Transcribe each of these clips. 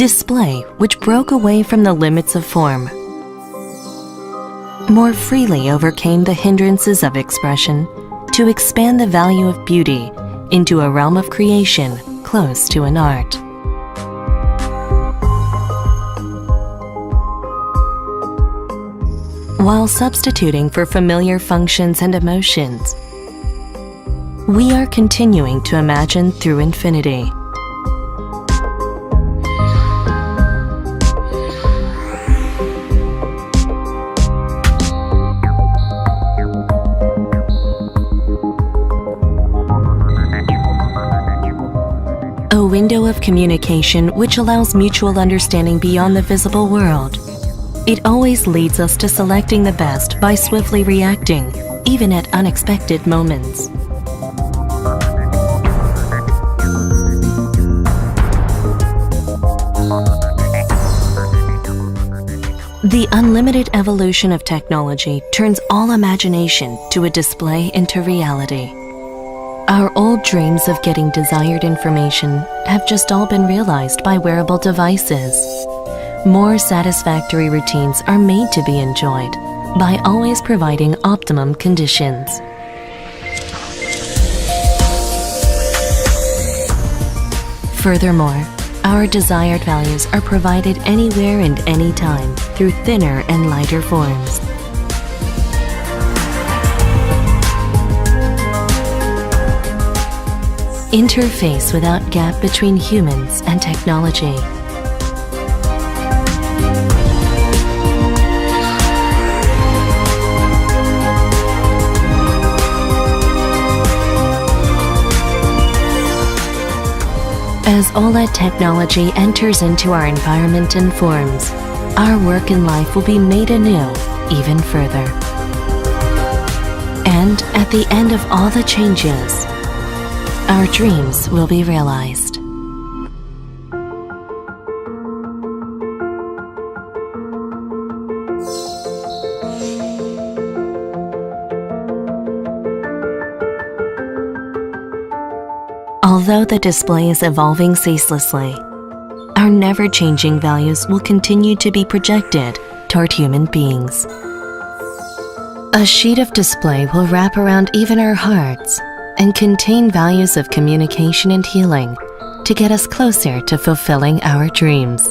Display which broke away from the limits of form, more freely overcame the hindrances of expression to expand the value of beauty into a realm of creation close to an art. While substituting for familiar functions and emotions, we are continuing to imagine through infinity. A window of communication which allows mutual understanding beyond the visible world. It always leads us to selecting the best by swiftly reacting, even at unexpected moments. The unlimited evolution of technology turns all imagination to a display into reality. Our old dreams of getting desired information have just all been realized by wearable devices. More satisfactory routines are made to be enjoyed by always providing optimum conditions. Furthermore, our desired values are provided anywhere and anytime through thinner and lighter forms. Interface without gap between humans and technology. As OLED technology enters into our environment and forms, our work in life will be made anew even further. And at the end of all the changes, our dreams will be realized. Although the display is evolving ceaselessly, our never-changing values will continue to be projected toward human beings. A sheet of display will wrap around even our hearts and contain values of communication and healing to get us closer to fulfilling our dreams.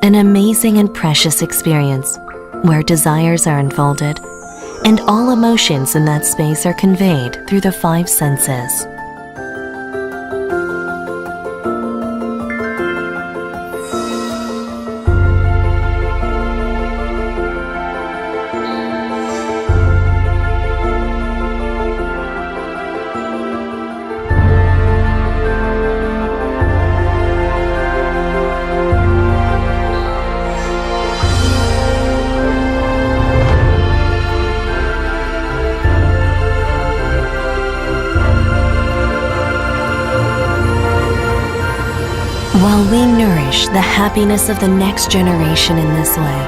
An amazing and precious experience where desires are unfolded and all emotions in that space are conveyed through the 5 senses. While we nourish the happiness of the next generation in this way,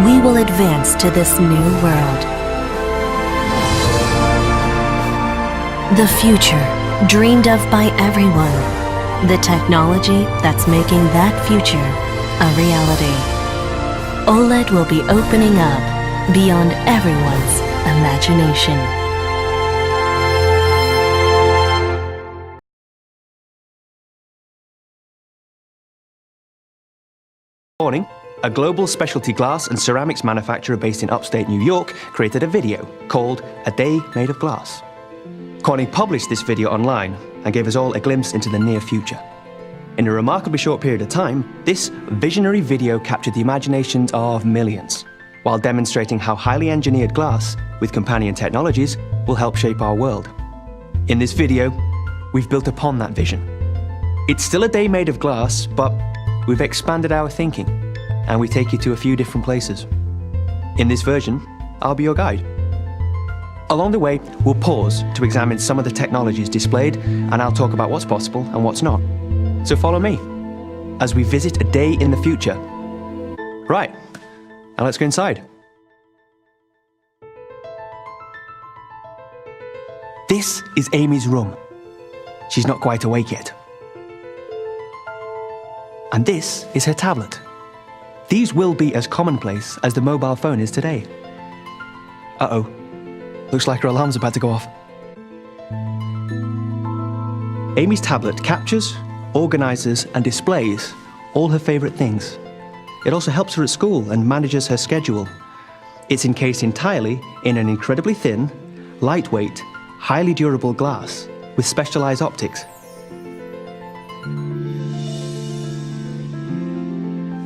we will advance to this new world. The future, dreamed of by everyone. The technology that's making that future a reality. OLED will be opening up beyond everyone's imagination. Morning, a global specialty glass and ceramics manufacturer based in upstate New York created a video called A Day Made of Glass. Corning published this video online and gave us all a glimpse into the near future. In a remarkably short period of time, this visionary video captured the imaginations of millions, while demonstrating how highly engineered glass with companion technologies will help shape our world. In this video, we've built upon that vision. It's still a day made of glass, but we've expanded our thinking, and we take you to a few different places. In this version, I'll be your guide. Along the way, we'll pause to examine some of the technologies displayed, and I'll talk about what's possible and what's not. So follow me, as we visit a day in the future. Right, now let's go inside. This is Amy's room. She's not quite awake yet. And this is her tablet. These will be as commonplace as the mobile phone is today. Uh-oh. Looks like her alarm's about to go off. Amy's tablet captures, organizes, and displays all her favorite things. It also helps her at school and manages her schedule. It's encased entirely in an incredibly thin, lightweight, highly durable glass with specialized optics.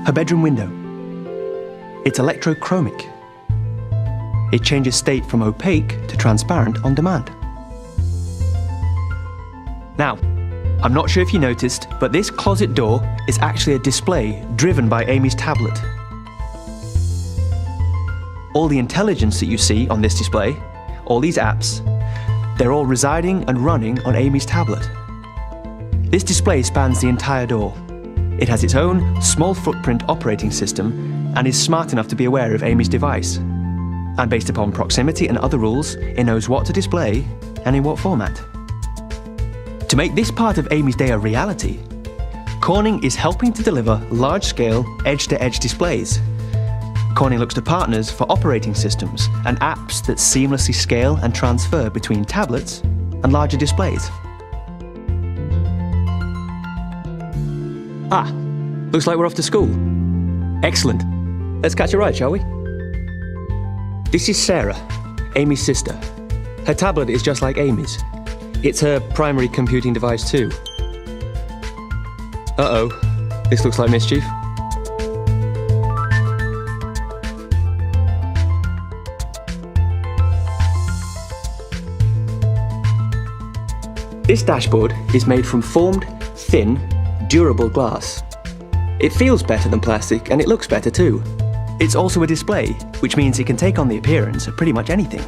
Her bedroom window. It's electrochromic. It changes state from opaque to transparent on demand. Now, I'm not sure if you noticed, but this closet door is actually a display driven by Amy's tablet. All the intelligence that you see on this display, all these apps, they're all residing and running on Amy's tablet. This display spans the entire door. It has its own small footprint operating system and is smart enough to be aware of Amy's device. And based upon proximity and other rules, it knows what to display and in what format. To make this part of Amy's day a reality, Corning is helping to deliver large-scale, edge-to-edge displays. Corning looks to partners for operating systems and apps that seamlessly scale and transfer between tablets and larger displays. Ah, looks like we're off to school. Excellent. Let's catch a ride, shall we? This is Sarah, Amy's sister. Her tablet is just like Amy's. It's her primary computing device too. Uh-oh, this looks like mischief. This dashboard is made from formed, thin, durable glass. It feels better than plastic and it looks better too. It's also a display, which means it can take on the appearance of pretty much anything.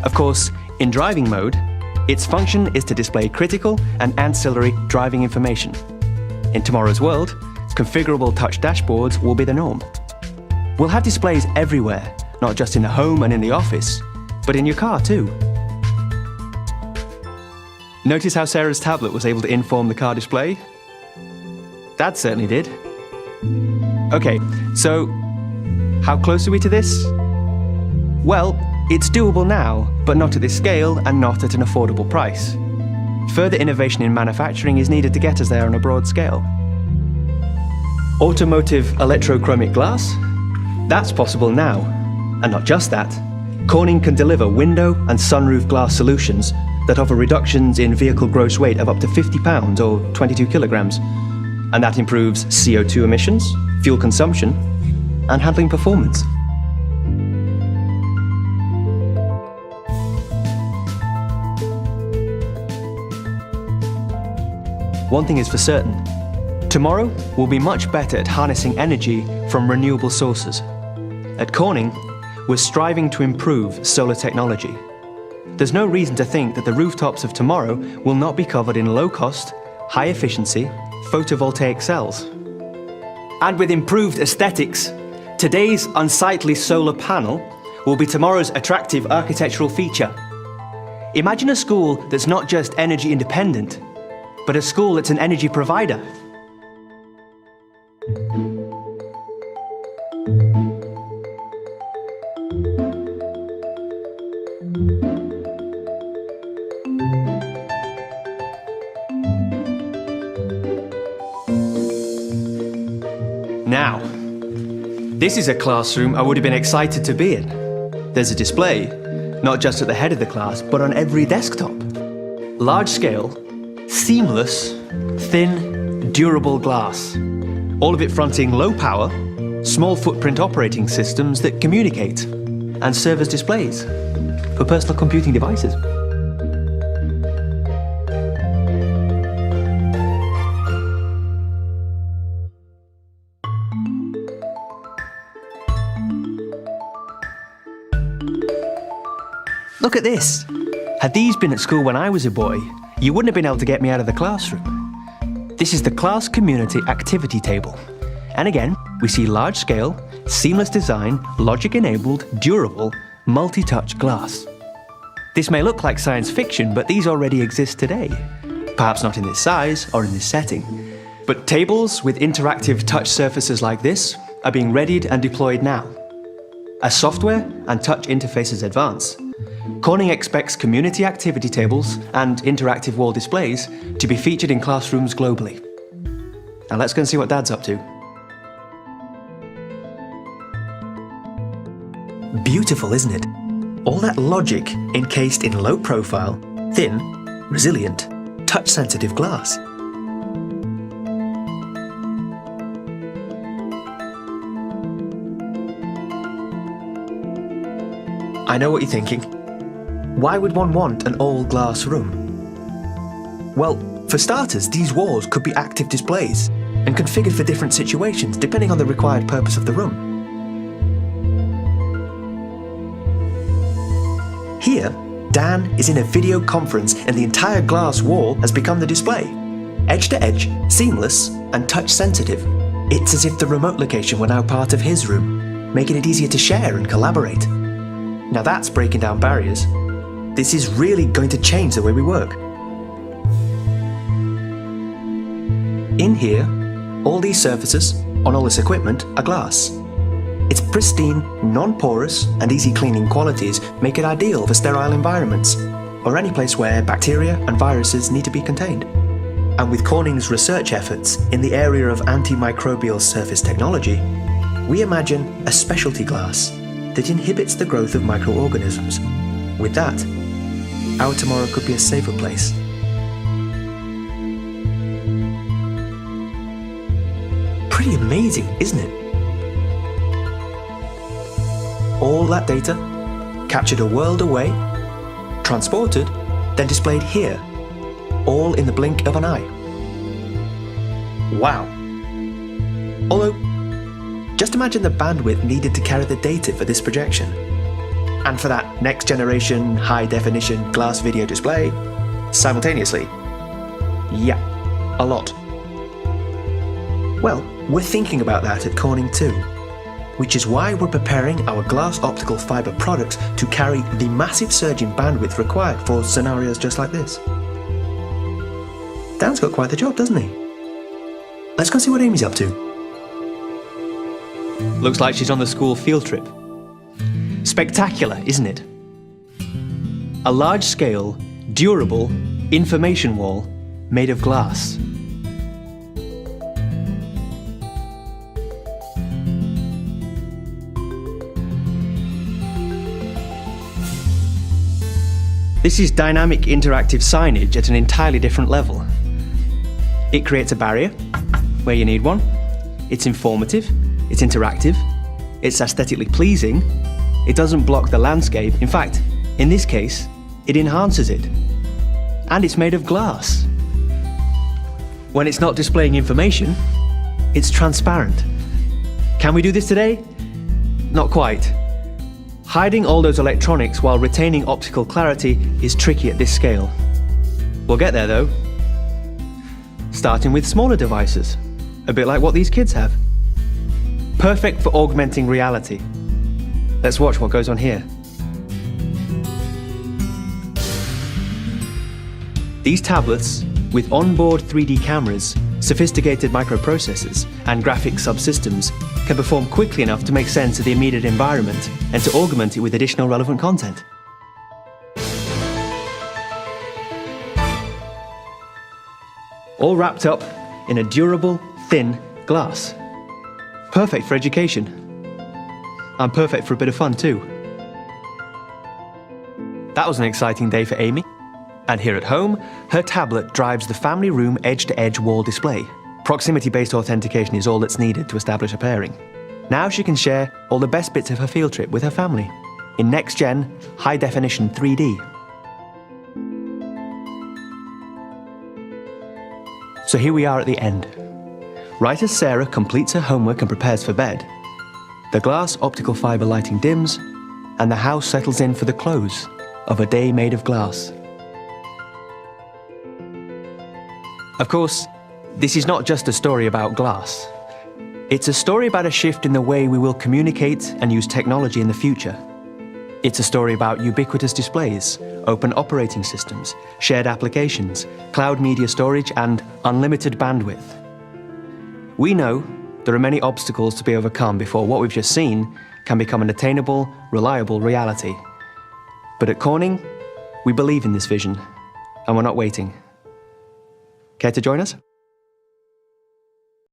Of course, in driving mode, its function is to display critical and ancillary driving information. In tomorrow's world, configurable touch dashboards will be the norm. We'll have displays everywhere, not just in the home and in the office, but in your car too. Notice how Sarah's tablet was able to inform the car display? Dad certainly did. Okay, so how close are we to this? Well, it's doable now, but not at this scale and not at an affordable price. Further innovation in manufacturing is needed to get us there on a broad scale. Automotive electrochromic glass? That's possible now. And not just that, Corning can deliver window and sunroof glass solutions that offer reductions in vehicle gross weight of up to 50 pounds or 22 kilograms. And that improves CO2 emissions, fuel consumption, and handling performance. One thing is for certain, tomorrow will be much better at harnessing energy from renewable sources. At Corning, we're striving to improve solar technology. There's no reason to think that the rooftops of tomorrow will not be covered in low-cost, high-efficiency photovoltaic cells. And with improved aesthetics, today's unsightly solar panel will be tomorrow's attractive architectural feature. Imagine a school that's not just energy independent, but a school that's an energy provider. Now, this is a classroom I would have been excited to be in. There's a display, not just at the head of the class, but on every desktop. Large-scale, seamless, thin, durable glass. All of it fronting low-power, small-footprint operating systems that communicate and serve as displays for personal computing devices. Look at this. Had these been at school when I was a boy, you wouldn't have been able to get me out of the classroom. This is the class community activity table. And again, we see large-scale, seamless design, logic-enabled, durable, multi-touch glass. This may look like science fiction, but these already exist today. Perhaps not in this size or in this setting, but tables with interactive touch surfaces like this are being readied and deployed now. As software and touch interfaces advance, Corning expects community activity tables and interactive wall displays to be featured in classrooms globally. Now let's go and see what Dad's up to. Beautiful, isn't it? All that logic encased in low-profile, thin, resilient, touch-sensitive glass. I know what you're thinking. Why would one want an all-glass room? Well, for starters, these walls could be active displays and configured for different situations depending on the required purpose of the room. Here, Dan is in a video conference and the entire glass wall has become the display. Edge-to-edge, seamless, and touch-sensitive. It's as if the remote location were now part of his room, making it easier to share and collaborate. Now that's breaking down barriers. This is really going to change the way we work. In here, all these surfaces on all this equipment are glass. Its pristine, non-porous and easy cleaning qualities make it ideal for sterile environments, or any place where bacteria and viruses need to be contained. And with Corning's research efforts in the area of antimicrobial surface technology, we imagine a specialty glass that inhibits the growth of microorganisms. With that, our tomorrow could be a safer place. Pretty amazing, isn't it? All that data, captured a world away, transported, then displayed here, all in the blink of an eye. Wow. Although, just imagine the bandwidth needed to carry the data for this projection. And for that next generation, high-definition glass video display, simultaneously. Yeah, a lot. Well, we're thinking about that at Corning too, which is why we're preparing our glass optical fiber products to carry the massive surge in bandwidth required for scenarios just like this. Dan's got quite the job, doesn't he? Let's go see what Amy's up to. Looks like she's on the school field trip. Spectacular, isn't it? A large-scale, durable information wall made of glass. This is dynamic interactive signage at an entirely different level. It creates a barrier where you need one. It's informative, it's interactive, it's aesthetically pleasing, it doesn't block the landscape. In fact, in this case, it enhances it. And it's made of glass. When it's not displaying information, it's transparent. Can we do this today? Not quite. Hiding all those electronics while retaining optical clarity is tricky at this scale. We'll get there though. Starting with smaller devices, a bit like what these kids have. Perfect for augmenting reality. Let's watch what goes on here. These tablets, with onboard 3D cameras, sophisticated microprocessors, and graphic subsystems, can perform quickly enough to make sense of the immediate environment and to augment it with additional relevant content. All wrapped up in a durable, thin glass. Perfect for education. And perfect for a bit of fun too. That was an exciting day for Amy. And here at home, her tablet drives the family room edge-to-edge wall display. Proximity-based authentication is all that's needed to establish a pairing. Now she can share all the best bits of her field trip with her family in next-gen, high-definition 3D. So here we are at the end. Right as Sarah completes her homework and prepares for bed, the glass optical fiber lighting dims, and the house settles in for the close of a day made of glass. Of course, this is not just a story about glass. It's a story about a shift in the way we will communicate and use technology in the future. It's a story about ubiquitous displays, open operating systems, shared applications, cloud media storage, and unlimited bandwidth. We know there are many obstacles to be overcome before what we've just seen can become an attainable, reliable reality. But at Corning, we believe in this vision, and we're not waiting. Care to join us?